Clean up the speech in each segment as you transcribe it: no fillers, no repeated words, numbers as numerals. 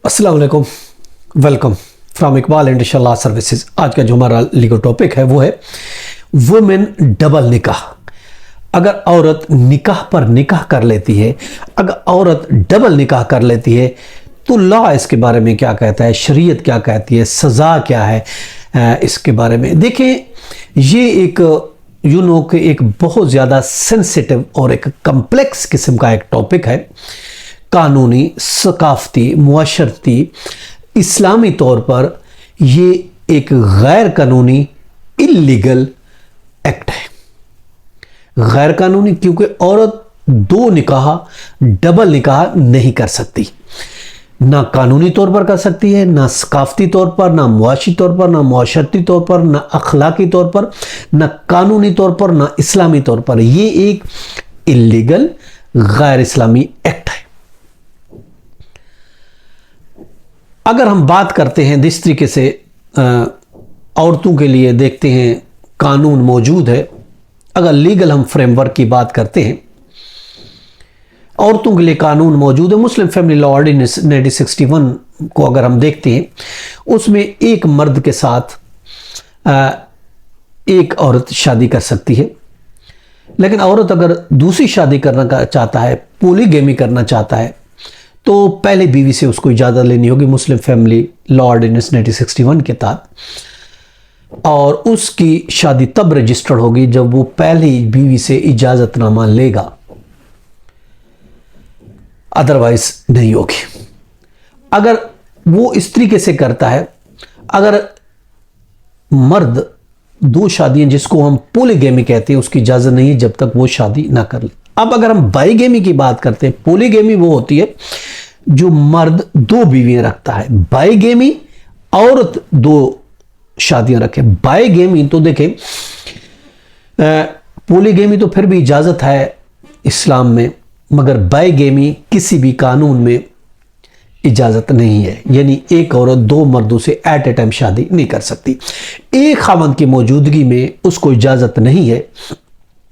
अस्सलाम वालेकुम, welcome from Iqbal and इंशाल्लाह सर्विसेज। आज का जो हमारा लीगल टॉपिक है वो है वुमेन डबल निकाह। अगर औरत निकाह पर निकाह कर लेती है, अगर औरत डबल निकाह कर लेती है तो लॉ इसके बारे में क्या कहता है, शरीयत क्या कहती है, सज़ा क्या है इसके बारे में देखें। ये एक के एक बहुत ज़्यादा सेंसिटिव और एक कम्प्लेक्स किस्म का एक टॉपिक है। कानूनी, सकाफती, मुआशरती, इस्लामी तौर पर ये एक गैर कानूनी इल्लीगल एक्ट है। गैर कानूनी क्योंकि औरत दो निकाह, डबल निकाह नहीं कर सकती। ना कानूनी तौर पर कर सकती है, ना सकाफती तौर पर, ना मुआशी तौर पर, ना मुआशरती तौर पर, ना अखलाकी तौर पर, ना कानूनी तौर पर, ना इस्लामी तौर पर। ये एक इल्लीगल गैर इस्लामी एक्ट है। अगर हम बात करते हैं जिस तरीके से औरतों के लिए देखते हैं कानून मौजूद है, अगर लीगल हम फ्रेमवर्क की बात करते हैं, औरतों के लिए कानून मौजूद है। मुस्लिम फैमिली लॉ ऑर्डिनेंस 1961 को अगर हम देखते हैं, उसमें एक मर्द के साथ एक औरत शादी कर सकती है। लेकिन औरत अगर दूसरी शादी करना चाहता है, पॉलीगैमी करना चाहता है, तो पहले बीवी से उसको इजाज़त लेनी होगी मुस्लिम फैमिली लॉ ऑर्डिनेंस 1961 के तहत, और उसकी शादी तब रजिस्टर्ड होगी जब वो पहली बीवी से इजाज़तनामा लेगा, अदरवाइज नहीं होगी। अगर वो इस तरीके से करता है, अगर मर्द दो शादियां जिसको हम पॉलीगैमी कहते हैं उसकी इजाज़त नहीं है जब तक वो शादी ना कर ले। अब अगर हम बाईगैमी की बात करते हैं, पॉलीगैमी वो होती है जो मर्द दो बीवियां रखता है, बाईगैमी औरत दो शादियां रखे। बाईगैमी तो देखें, पॉलीगैमी तो फिर भी इजाज़त है इस्लाम में, मगर बाईगैमी किसी भी कानून में इजाज़त नहीं है। यानी एक औरत दो मर्दों से एट ए टाइम शादी नहीं कर सकती। एक खामद की मौजूदगी में उसको इजाज़त नहीं है।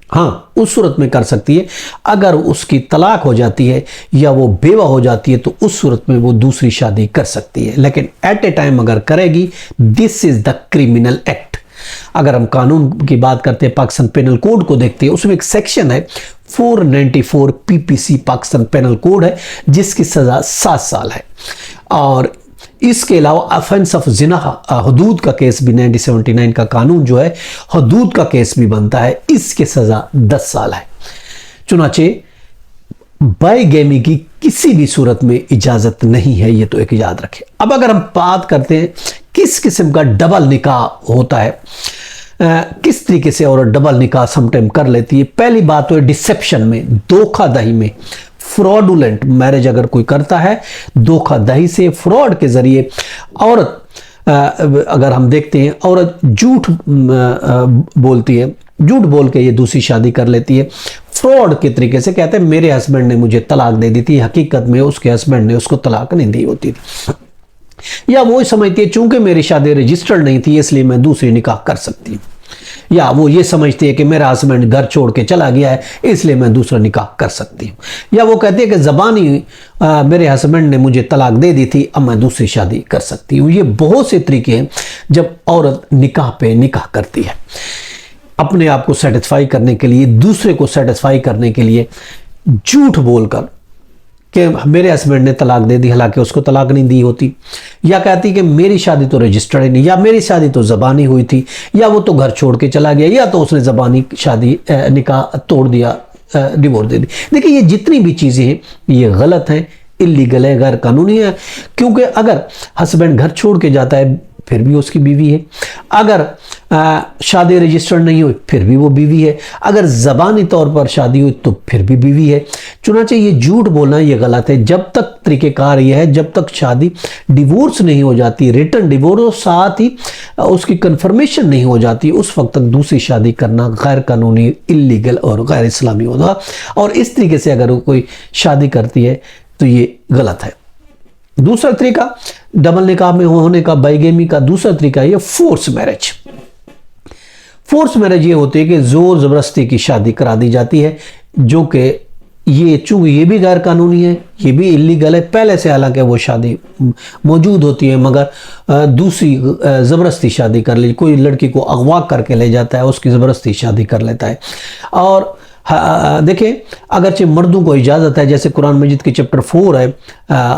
हाँ, उस सूरत में कर सकती है अगर उसकी तलाक हो जाती है या वो बेवा हो जाती है, तो उस सूरत में वो दूसरी शादी कर सकती है। लेकिन एट ए टाइम अगर करेगी, this is the criminal act. अगर हम कानून की बात करते हैं, पाकिस्तान पेनल कोड को देखते हैं, उसमें एक सेक्शन है 494 पीपीसी पाकिस्तान पेनल कोड है, जिसकी सजा 7 साल है। और इसके अलावा ऑफेंस ऑफ जिना, हदूद का केस भी 1979 का कानून जो है हदूद का केस भी बनता है, इसकी सजा 10 साल है। चुनाचे बाईगैमी की किसी भी सूरत में इजाजत नहीं है, ये तो एक याद रखें। अब अगर हम बात करते हैं किस किस्म का डबल निकाह होता है, किस तरीके से औरत डबल निकाह समटाइम कर लेती है। पहली बात तो है डिसेप्शन में, धोखाधड़ी में, फ्रॉडुलेंट मैरिज अगर कोई करता है, धोखाधड़ी से, फ्रॉड के जरिए औरत, अगर हम देखते हैं औरत झूठ बोलती है, झूठ बोल के ये दूसरी शादी कर लेती है। फ्रॉड के तरीके से कहते हैं मेरे हस्बैंड ने मुझे तलाक दे दी थी, हकीकत में उसके हस्बैंड ने उसको तलाक नहीं दी होती थी। या वो समझती है चूंकि मेरी शादी रजिस्टर्ड नहीं थी इसलिए मैं दूसरी निकाह कर सकती हूँ। या वो ये समझती है कि मेरा हस्बैंड घर छोड़ के चला गया है इसलिए मैं दूसरा निकाह कर सकती हूँ। या वो कहती है कि ज़बानी मेरे हस्बैंड ने मुझे तलाक दे दी थी, अब मैं दूसरी शादी कर सकती हूँ। ये बहुत से तरीके हैं जब औरत निकाह पे निकाह करती है, अपने आप को सेटिस्फाई करने के लिए, दूसरे को सेटिस्फाई करने के लिए झूठ बोलकर कि मेरे हस्बैंड ने तलाक दे दी, हालांकि उसको तलाक नहीं दी होती। या कहती कि मेरी शादी तो रजिस्टर्ड ही नहीं, या मेरी शादी तो ज़बानी हुई थी, या वो तो घर छोड़ के चला गया, या तो उसने ज़बानी शादी निकाह तोड़ दिया, डिवोर्स दे दी। देखिए ये जितनी भी चीज़ें हैं ये गलत हैं, इल्लीगल है, गैर कानूनी है। क्योंकि अगर हस्बैंड घर छोड़ के जाता है फिर भी उसकी बीवी है, अगर शादी रजिस्टर्ड नहीं हुई फिर भी वो बीवी है, अगर ज़बानी तौर पर शादी हुई तो फिर भी बीवी है। चुनांचे ये झूठ बोलना ये गलत है। जब तक तरीक़ेकार ये है, जब तक शादी डिवोर्स नहीं हो जाती, रिटर्न डिवोर्स, और साथ ही उसकी कन्फर्मेशन नहीं हो जाती, उस वक्त तक दूसरी शादी करना गैर कानूनी, इल्लीगल और गैर इस्लामी होगा। और इस तरीके से अगर वो कोई शादी करती है तो ये गलत है। दूसरा तरीका डबल निकाह में होने का, बाईगैमी का दूसरा तरीका ये फोर्स मैरिज। फोर्स मैरिज ये होती है कि जोर जबरदस्ती की शादी करा दी जाती है, जो कि ये चूंकि ये भी गैर कानूनी है, ये भी इलीगल है पहले से, हालांकि वो शादी मौजूद होती है मगर दूसरी ज़बरदस्ती शादी कर ली, कोई लड़की को अगवा करके ले जाता है, उसकी ज़बरदस्ती शादी कर लेता है। और देखिए अगरचे मर्दों को इजाज़त है, जैसे कुरान मजीद की चैप्टर 4 है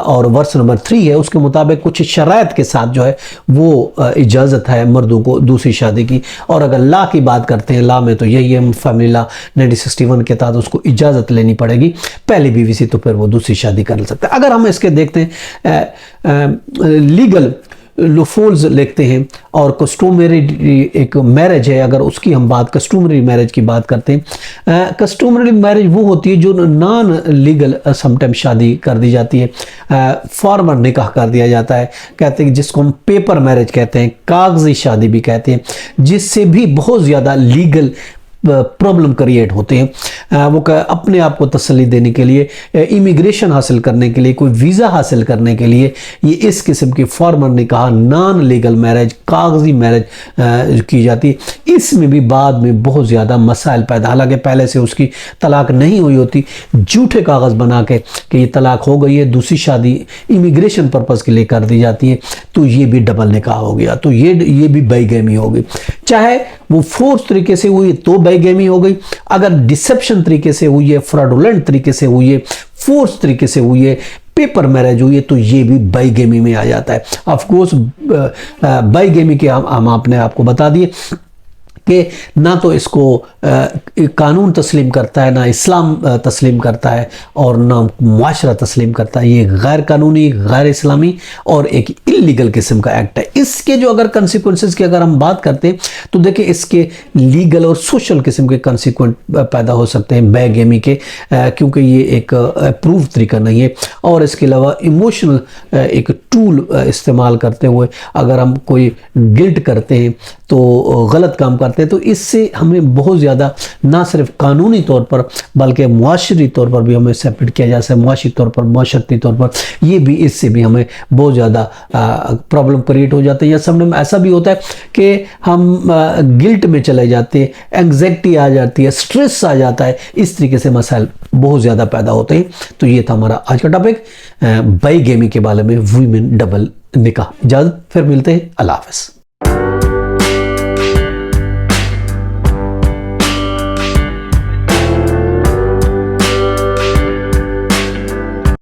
और वर्स नंबर 3 है, उसके मुताबिक कुछ शराइत के साथ जो है वो इजाज़त है मर्दों को दूसरी शादी की। और अगर ला की बात करते हैं, ला में तो यही है, फैमिली ला 1961 के तहत उसको इजाज़त लेनी पड़ेगी पहली बीवी से, तो फिर वो दूसरी शादी कर सकता है। अगर हम इसके देखते हैं लीगल लूफोल्स लिखते हैं और कस्टमरी एक मैरिज है, अगर उसकी हम बात कस्टमरी मैरिज की बात करते हैं, कस्टमरी मैरिज वो होती है जो नॉन लीगल समटाइम शादी कर दी जाती है, फॉर्मल निकाह कर दिया जाता है, कहते हैं जिसको हम पेपर मैरिज कहते हैं, कागजी शादी भी कहते हैं, जिससे भी बहुत ज़्यादा लीगल प्रॉब्लम क्रिएट होते हैं। वो अपने आप को तसल्ली देने के लिए, इमिग्रेशन हासिल करने के लिए, कोई वीज़ा हासिल करने के लिए ये इस किस्म की फॉर्मल निकाह, नॉन लीगल मैरिज, कागजी मैरिज की जाती है। इसमें भी बाद में बहुत ज़्यादा मसाइल पैदा, हालांकि पहले से उसकी तलाक नहीं हुई होती, झूठे कागज़ बना के कि ये तलाक हो गई है, दूसरी शादी इमिग्रेशन पर्पज़ के लिए कर दी जाती है, तो ये भी डबल निकाह हो गया, तो ये भी बाइगैमी हो गई। चाहे वो फोर्स तरीके से हुई तो बाइगैमी हो गई, अगर डिसेप्शन तरीके से हुई है, फ्रॉडुलेंट तरीके से हुई है, फोर्स तरीके से हुई है, पेपर मैरिज हुई है, तो ये भी बाइगैमी में आ जाता है। ऑफ कोर्स बाइगैमी के हम आपने आपको बता दिए कि ना तो इसको कानून तस्लीम करता है, ना इस्लाम तस्लीम करता है और ना मुआशरा तस्लीम करता है। ये गैर कानूनी, गैर इस्लामी और एक इलीगल किस्म का एक्ट है। इसके जो अगर कंसिक्वेंसेस की अगर हम बात करते हैं तो देखिए इसके लीगल और सोशल किस्म के कंसिक्वेंस पैदा हो सकते हैं बाइगैमी के, क्योंकि ये एक अप्रूव तरीका नहीं है। और इसके अलावा इमोशनल एक टूल इस्तेमाल करते हुए अगर हम कोई गिल्ट करते हैं तो गलत काम करते हैं, तो इससे हमें बहुत ज़्यादा ना सिर्फ कानूनी तौर पर बल्कि मुआशरी तौर पर भी हमें सेपरेट किया जा सकता है, मुआशी तौर पर, मुआशरती तौर पर, ये भी इससे भी हमें बहुत ज़्यादा प्रॉब्लम क्रिएट हो जाते हैं। या समटाइम ऐसा भी होता है कि हम गिल्ट में चले जाते हैं, एंग्जाइटी आ जाती है, स्ट्रेस आ जाता है, इस तरीके से मसाइल बहुत ज़्यादा पैदा होते हैं। तो ये था हमारा आज का टॉपिक बाइगैमी के बारे में, वुमेन डबल निकाह। इजाज़त, फिर मिलते हैं, अल्लाह हाफ़िज़।